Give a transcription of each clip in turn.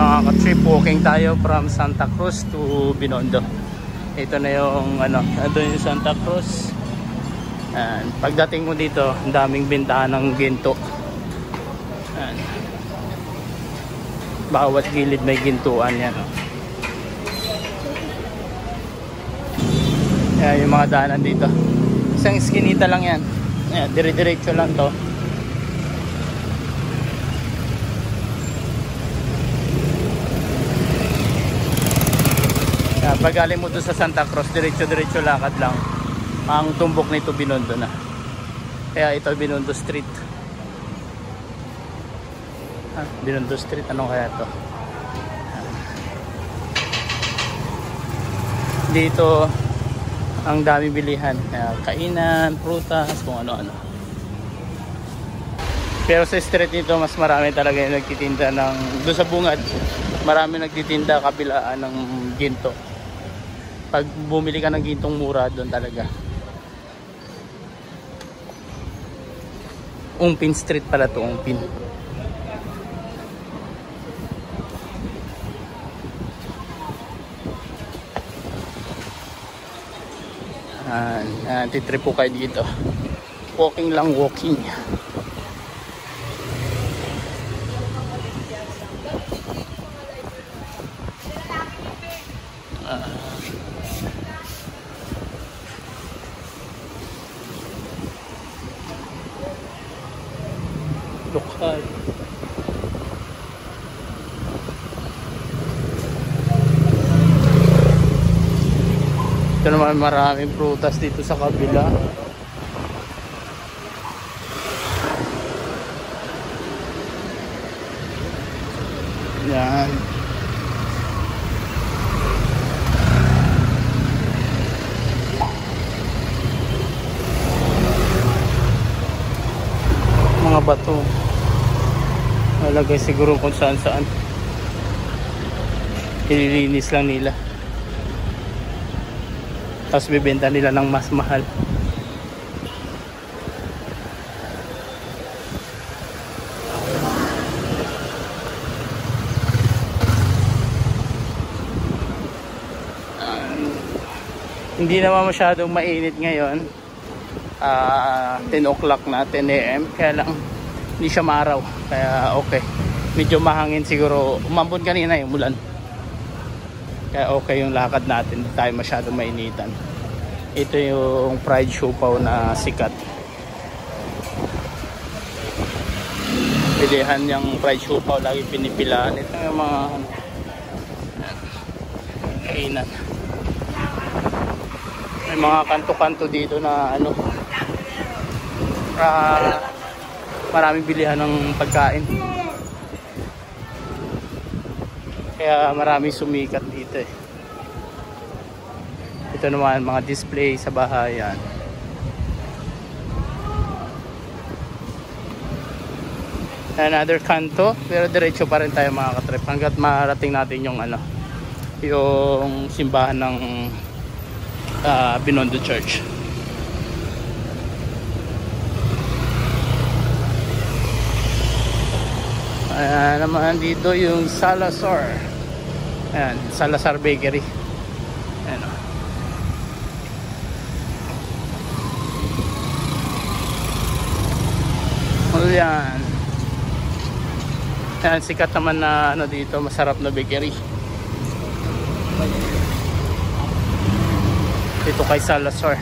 mga ka-trip, walking tayo from Santa Cruz to Binondo. Ito na yung andun yung Santa Cruz. And pagdating mo dito, ang daming bintahan ng ginto. And bawat gilid may gintuan yan. Ayan yung mga daanan dito. Isang skinita lang yan. Ayan, dire-diretso lang to. Pag galing mo doon sa Santa Cruz, diretso-diretso lakad lang. Ang tumbok nito Binondo na. Kaya ito Binondo Street. Binondo Street, ano kaya to? Dito ang dami bilihan, kainan, prutas, kung ano-ano. Pero sa street nito mas marami talaga yung nagtitinda ng, doon sa bungad, marami nagtitinda kabilaan ng ginto. Pag bumili ka ng gintong mura, doon talaga. Ungpin Street pala to, Ungpin. Titrip po kayo dito. Walking lang, walking. Lokal. Ito naman maraming prutas dito sa kabila. Yan. Mga bato. Nalagay siguro kung saan saan. Ililinis lang nila. Tapos bibenta nila ng mas mahal. Hindi naman masyadong mainit ngayon. 10 o'clock na, 10 AM. Kaya lang hindi siya maaraw. Kaya okay. Medyo mahangin siguro. Umambon kanina yung ulan. Kaya okay yung lakad natin, hindi tayo masyadong mainitan. Ito yung fried siopaw na sikat. Pilihan yung fried siopaw, lagi pinipilaan. Ito yung mga kainan. May mga kanto-kanto dito na maraming bilihan ng pagkain. Kaya maraming sumikat dito eh. Ito naman mga display sa bahayan. Another kanto, pero diretso pa rin tayo mga katrip hanggat marating natin yung yung simbahan ng Binondo Church. Naman dito yung Salazar. Ayan, Salazar Bakery. Ayan. Ayan. Ayan, sikat naman na dito, masarap na bakery. Dito kay Salazar.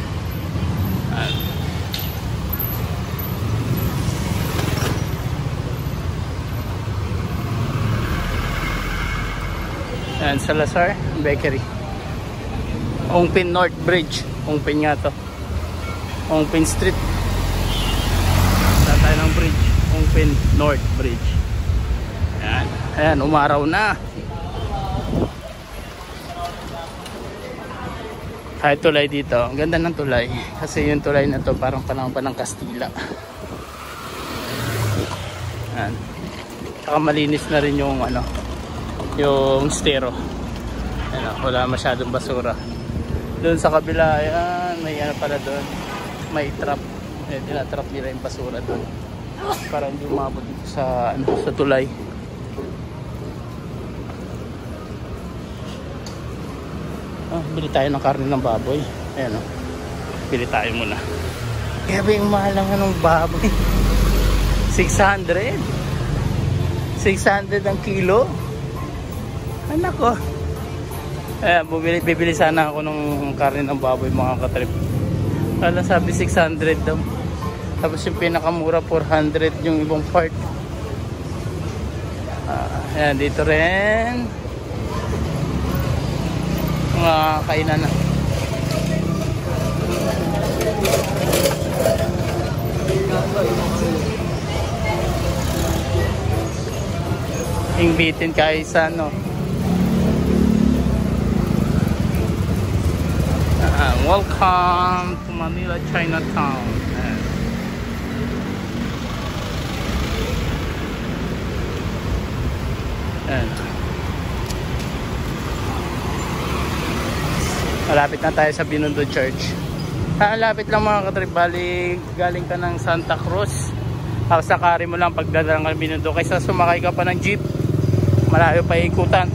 Ayan. Ayan, Salazar Bakery. Ungpin North Bridge. Ungpin nga to. Ungpin Street. Saan tayo ng bridge? Ungpin North Bridge. Ayan. Ayan, umaraw na. Kahit tulay dito. Ang ganda ng tulay. Kasi yung tulay na to parang panahon pa ng Kastila. Ayan. Saka malinis na rin yung yung estero. Wala masyadong basura. Doon sa kabila, ayan, may pala doon. May trap. Tinatrap nila yung basura doon. Para hindi umabot dito sa tulay. Bili tayo ng karne ng baboy. Ayan o. Bili tayo muna. Kaya ba yung mahal ng anong baboy? 600. 600 ang kilo. Anak ko. Bibili sana ako ng karne ng baboy mga katrip. Kala sabi 600 daw. Tapos yung pinakamura 400 yung ibang part. Ayan, dito rin mga kainan na. Ingbitin kahit sa ano. Welcome to Manila Chinatown. Malapit na tayo sa Binondo Church. Malapit lang mga katrip. Galing ka ng Santa Cruz, tapos sakari mo lang pagdadala ka ng Binondo kaysa sumakay ka pa ng jeep. Malayo pa ikutan,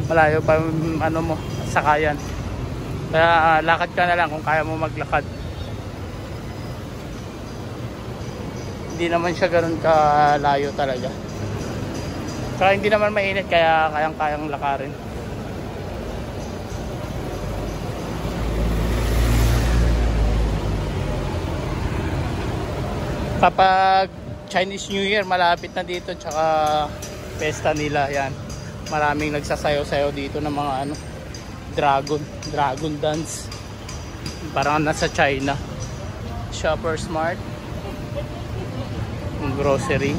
malayo pa ano mo, sakayan. Kaya lakad ka na lang kung kaya mo maglakad. Hindi naman siya ganoon kalayo talaga. Saka hindi naman mainit, kaya kayang-kayang lakarin. Kapag Chinese New Year malapit na dito, tsaka pesta nila, yan, maraming nagsasayaw-sayaw dito ng mga ano, dragon dance, parang nasa China. Shopper Smart, grocery.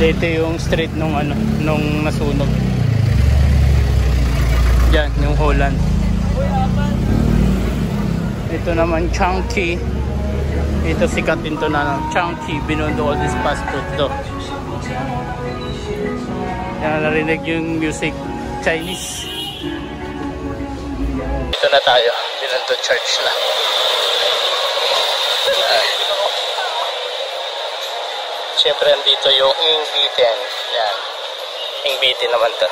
Dito yung street nung ano, nung nasunog. Diyan, yung Holland. Ito naman Chunky. Ito sikat din to na Chunky, Binondo all this fast food to. Yan, narinig yung music, Chinese. Ito na tayo, Binondo Church na. Siyempre andito yung Ingbitin. Yan. Ingbitin naman to.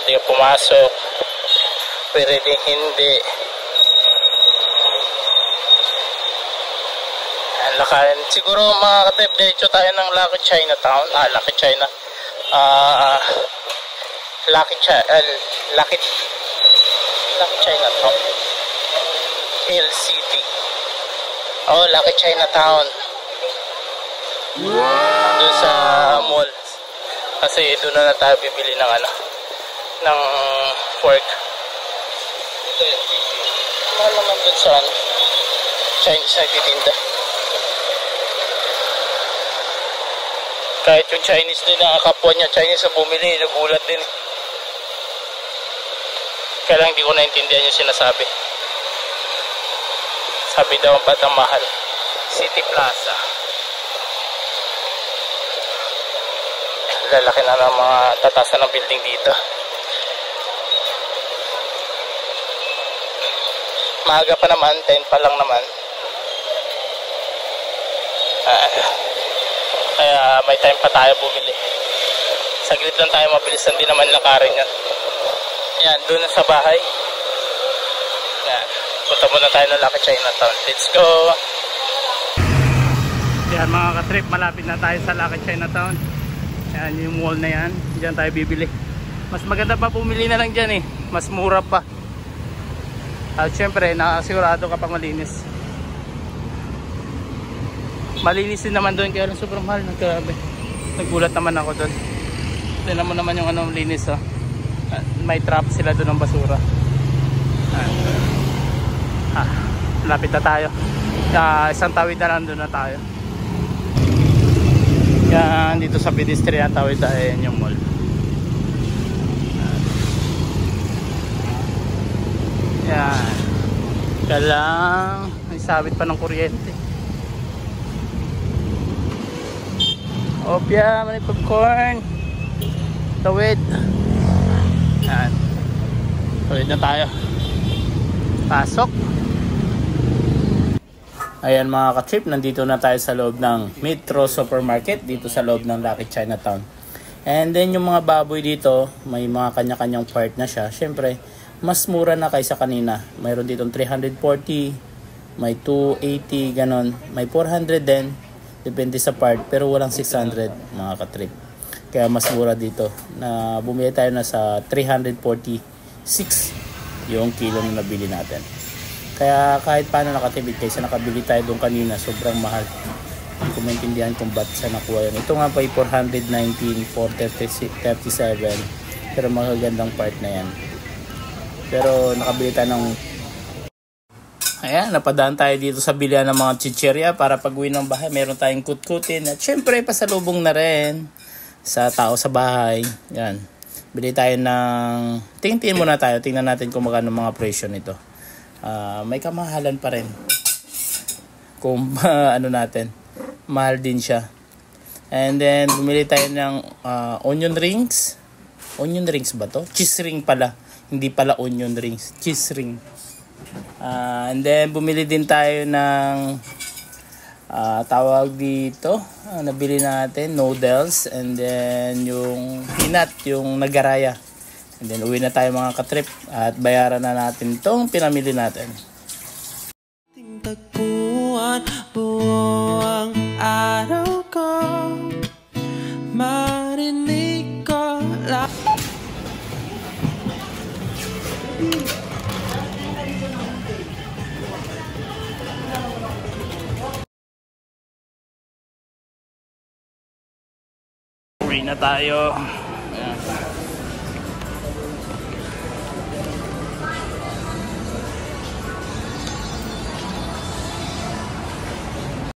Hindi ka pumasok. Pwede din hindi. Lakarin. Siguro mga katip, diretso tayo ng Lucky Chinatown. Lucky China. Lucky Chinatown. LCT. Oh, Lucky Chinatown. Doon sa mall. Kasi doon na tayo bibili ng ano, ng pork. Ito yun. Mahal naman doon sa ano, Chinese nagtitinda. Kahit yung Chinese din na kapwa niya Chinese na bumili, nagulat din. Kaya lang hindi ko naintindihan yung sinasabi. Sabi daw ba't ang mahal? City Plaza. Lalaki na ng mga tatasan ng building dito. Maaga pa naman, 10 pa lang naman. Kaya may time pa tayo bumili. Saglit lang tayo, mabilis lang din naman lakarin yan. Yan, doon sa bahay. Yan, punta muna tayo ng Lucky Chinatown. Let's go! Yan mga katrip, malapit na tayo sa Lucky Chinatown. Yan yung mall na yan. Diyan tayo bibili. Mas maganda pa bumili na lang dyan eh. Mas mura pa. At syempre nakasigurado kapag malinis. Malinis din naman doon, kaya lang sobrang mahal. Grabe. Nagulat naman ako doon. Tignan mo naman yung ano, linis oh. May trap sila doon ng basura. Lapit na tayo. Isang tawid na lang doon na tayo. Yan, dito sa pedestrian tawid tayo yung mall. Yan. Kaya lang, may sabit pa ng kuryente. Opya, may popcorn. Tawid. Yan. Tawid na tayo. Pasok. Ayan mga ka-trip, nandito na tayo sa loob ng Metro Supermarket dito sa loob ng Lucky Chinatown. And then yung mga baboy dito, may mga kanya-kanyang part na siya. Syempre, mas mura na kaysa kanina. Mayroon dito 340, may 280, ganon. May 400 din, depende sa part, pero walang 600 mga ka-trip. Kaya mas mura dito. Na bumili tayo na sa 346 yung kilo na nabili natin. Kaya kahit paano nakatipid kaysa nakabili tayo doon kanina, sobrang mahal. Hindi ko maintindihan kung ba't sa nakuha yun. Ito nga pa 419, 437, pero magagandang part na yan. Pero nakabili tayo ng... Ayan, napadaan tayo dito sa bilihan ng mga chichirya para pag uwi ng bahay, meron tayong kutkutin. At syempre, pasalubong na rin sa tao sa bahay. Yan. Bili tayo ng... Tingin muna tayo, tingnan natin kung magkano mga presyo nito. May kamahalan pa rin kung ano natin, mahal din siya. And then bumili tayo ng onion rings. Onion rings ba to? Cheese ring pala, hindi pala onion rings, cheese ring. And then bumili din tayo ng tawag dito, nabili natin noodles, and then yung peanut, yung nagaraya. And then uwi na tayo mga ka-trip at bayaran na natin itong pinamili natin. Tagpuan buong araw ko, marinig ko lang. Uwi na tayo.